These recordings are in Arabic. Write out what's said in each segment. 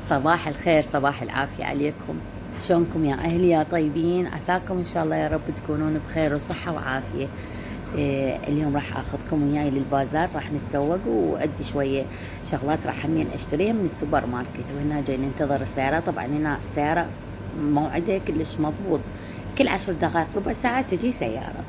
صباح الخير، صباح العافية عليكم. شلونكم يا أهلي يا طيبين؟ عساكم إن شاء الله يا رب تكونون بخير وصحة وعافية. اليوم راح أخذكم وياي للبازار، راح نتسوق وعندي شوية شغلات راح همين أشتريها من السوبر ماركت، وهنا جاي ننتظر السيارة. طبعا هنا السيارة موعدها كلش مضبوط، كل 10 دقائق ربع ساعة تجي سيارة.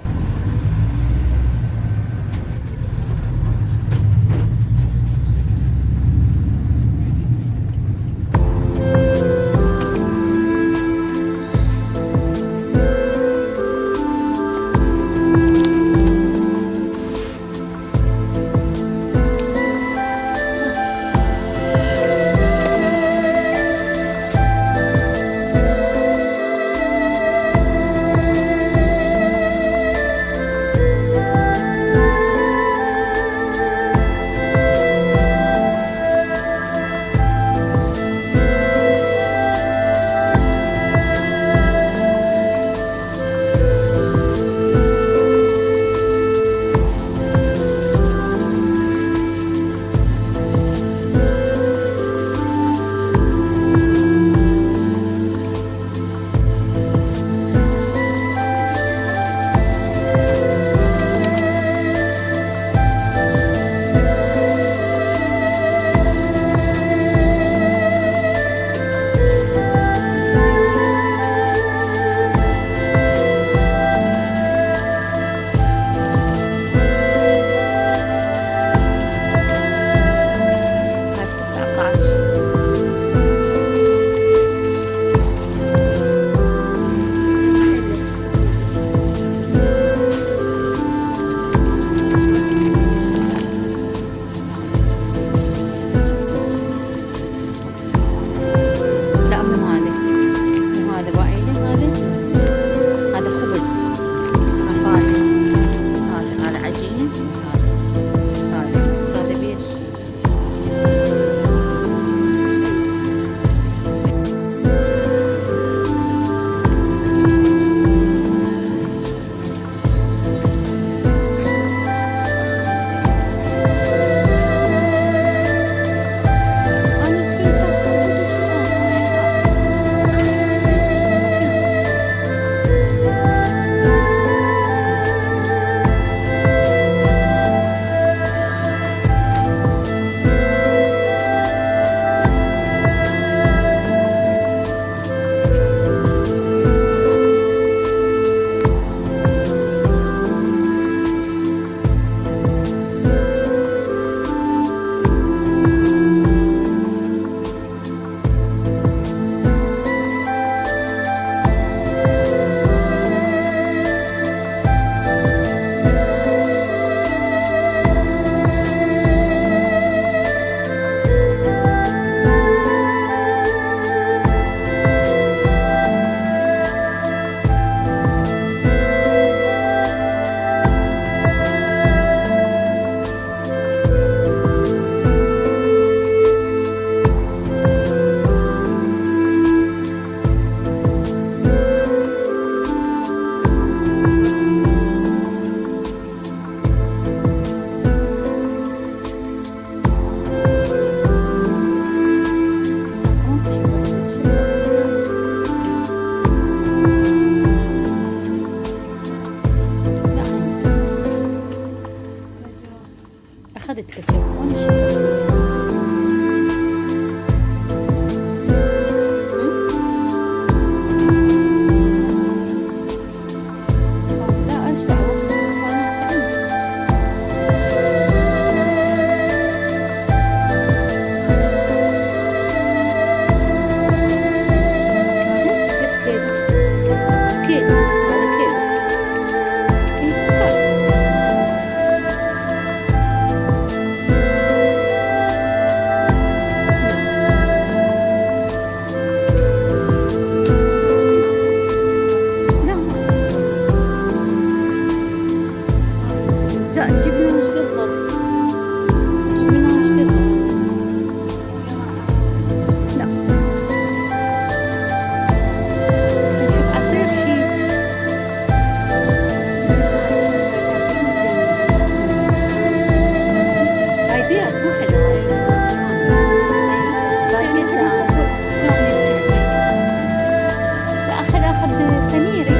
ناخذ سميري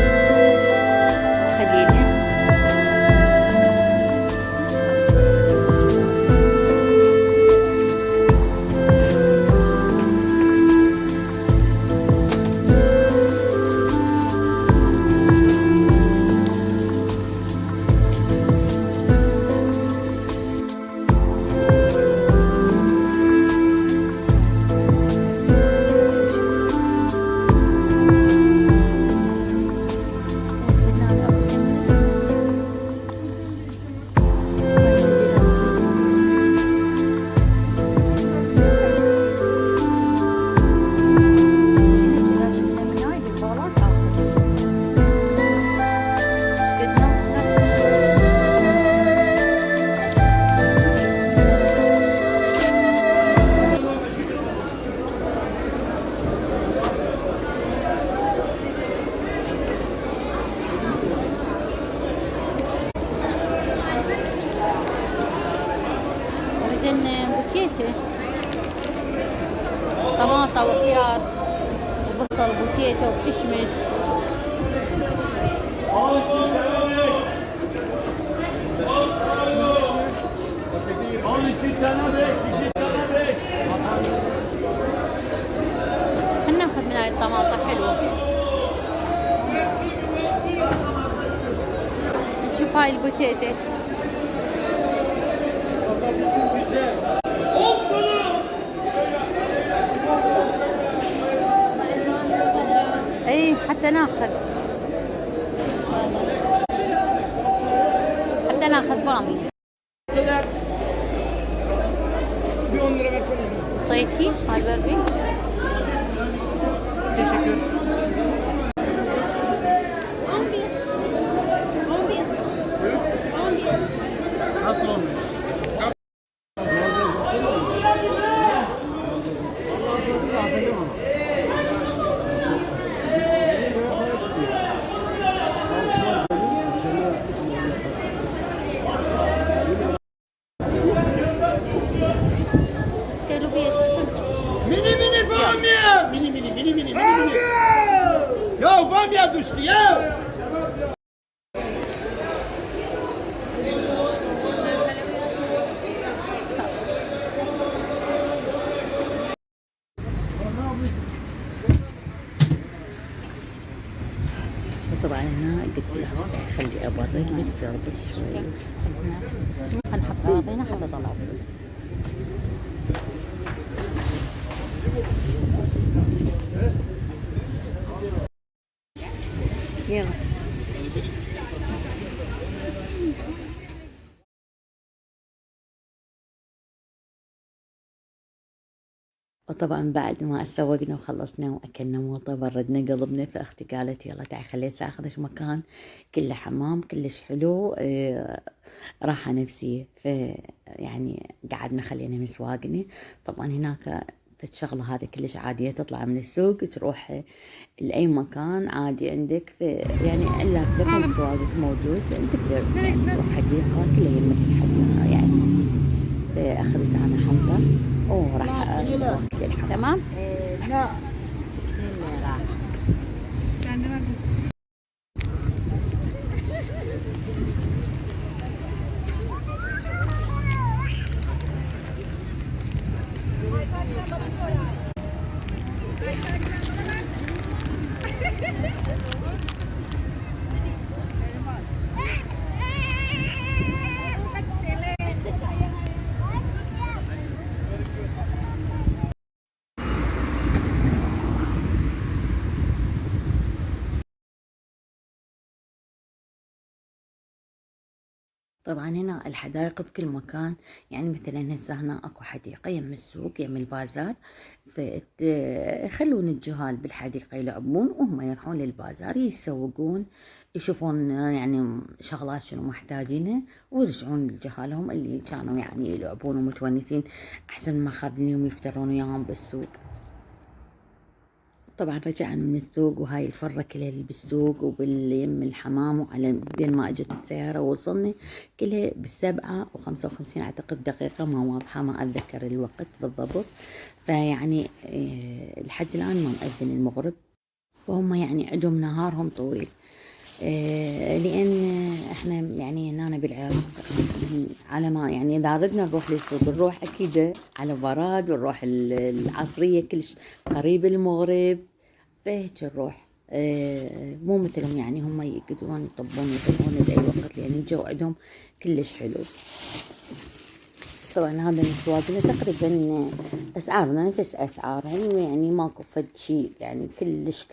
خلينا. بوتيتي طماطة وخيار وبصل بوتيتو وكشمش. خلنا ناخذ من هاي الطماطة حلوة. نشوف هاي البوتيتي. اي حتى ناخذ بامي. طيتي هاي البربي. Teşekkür. Nasıl olmuş? Mini mini bamya. Mini. Ya bamya düştü ya. طبعا هنا قلت لها خلي ابرد لك قلبك شوي. هنحط هنا حتى اطلع فلوس. يلا وطبعا بعد ما سوقنا وخلصنا واكلنا موطه بردنا قلبنا، فاختي قالت يلا تعي خليت اخذش مكان كله حمام كلش حلو راحه نفسيه. يعني قعدنا خلينا مسواقني. طبعا هناك الشغلة هذه كلش عادية، تطلع من السوق تروح لأي مكان عادي عندك، في يعني إلا تلفون سواقك موجود تقدر يعني تروح حديقة كلها يمك الحديقة يعني. أخذت أنا حنطة وراح أروح للحمام. تمام؟ لا 2 ليرة. طبعا هنا الحدائق بكل مكان، يعني مثلا هسه هنا اكو حديقة يم السوق يم البازار، فيخلون الجهال بالحديقة يلعبون وهم يروحون للبازار يسوقون يشوفون يعني شغلات شنو محتاجينها ويرجعون لجهالهم اللي كانوا يعني يلعبون ومتونسين، احسن ما خاذين يفترون وياهم بالسوق. طبعا رجعنا من السوق وهاي الفرة كلها اللي بالسوق وباليم الحمام، وعلى بين ما اجت السيارة وصلنا كلها ب7:55 اعتقد دقيقة ما واضحة ما اتذكر الوقت بالضبط. فيعني لحد الان ما مأذن المغرب. فهم يعني عندهم نهارهم طويل. لأن احنا يعني هنا بالعراق على ما يعني إذا ردنا نروح للسوق نروح أكيد على براد، ونروح العصرية كلش قريب المغرب، فهيك نروح. مو مثلهم يعني هم يقدرون يطبون يطبون بأي وقت لأن الجو عندهم كلش حلو. طبعا هذا المسواقنا تقريبا اسعارنا نفس اسعارهم، يعني ماكو فد شيء يعني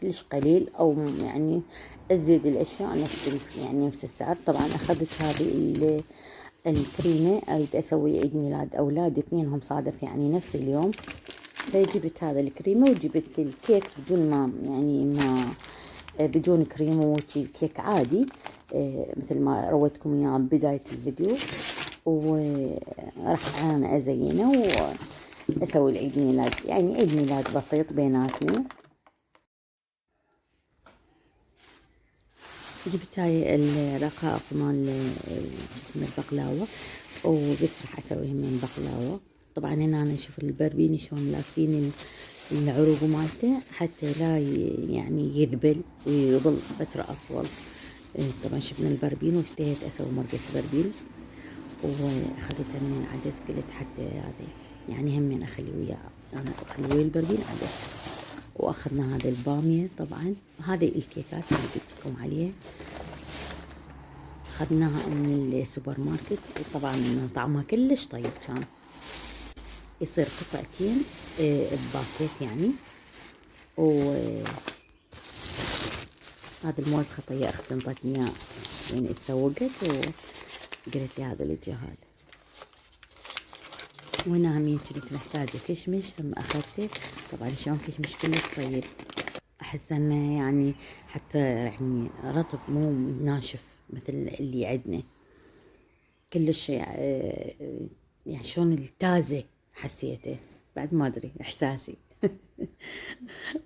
كلش قليل، او يعني تزيد الاشياء يعني نفس السعر. طبعا اخذت هذه الكريمة، اريد اسوي عيد ميلاد اولادي اثنينهم صادف يعني نفس اليوم، فجبت هذا الكريمة وجبت الكيك بدون ما يعني ما بدون كريمة، وشي كيك عادي مثل ما رويتكم اياه بداية الفيديو. وراح انا ازينه واسوي العيد ميلاد، يعني عيد ميلاد بسيط بيناتنا. جبت هاي الرقائق مال اسمه البقلاوة، وقلت راح اسويهم من بقلاوة. طبعا هنا انا اشوف البربيني شلون لافين العروق مالته حتى لا يعني يذبل ويظل فترة اطول. طبعا شفنا البربين واشتهيت اسوي مرقة بربين، واخذتها من العدس، قلت حتى هذا يعني همين اخلي وياه، انا اخلي ويا البربين عدس. واخذنا هذا البامية، طبعا هذه الكيكات اللي قلت لكم عليها اخذناها من السوبر ماركت. طبعا طعمها كلش طيب، كان يصير قطعتين بباكيت يعني. وهذا الموز خطية اختي انطتني اياه يعني اتسوقت وقالت لي هذا للجهال. وهنا همين كنت محتاجة كشمش هم اخذته. طبعا شلون كشمش كلش طيب، احس انه يعني حتى يعني رطب مو ناشف مثل اللي عندنا، كلش يعني شلون التازة حسيته، بعد ما ادري احساسي.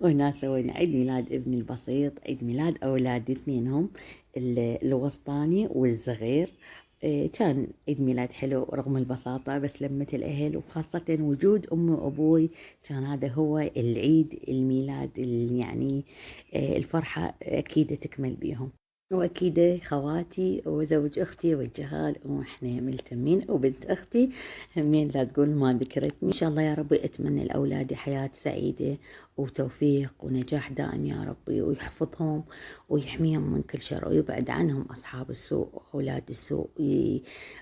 وهنا سوينا عيد ميلاد ابني البسيط، عيد ميلاد اولادي اثنينهم، الوسطاني والصغير. كان عيد ميلاد حلو رغم البساطة، بس لمة الأهل وخاصة وجود أمي وأبوي كان هذا هو العيد الميلاد اللي يعني الفرحة أكيد تكمل بيهم. وأكيد خواتي وزوج أختي والجهال وإحنا ملتمين، وبنت أختي همين لا تقول ما ذكرتني. إن شاء الله يا ربي أتمنى لأولادي حياة سعيدة وتوفيق ونجاح دائم يا ربي، ويحفظهم ويحميهم من كل شر، ويبعد عنهم أصحاب السوء وأولاد السوء،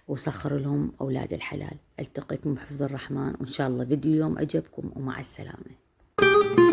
وسخر لهم أولاد الحلال. ألتقيكم بحفظ الرحمن، وإن شاء الله فيديو اليوم عجبكم، ومع السلامة.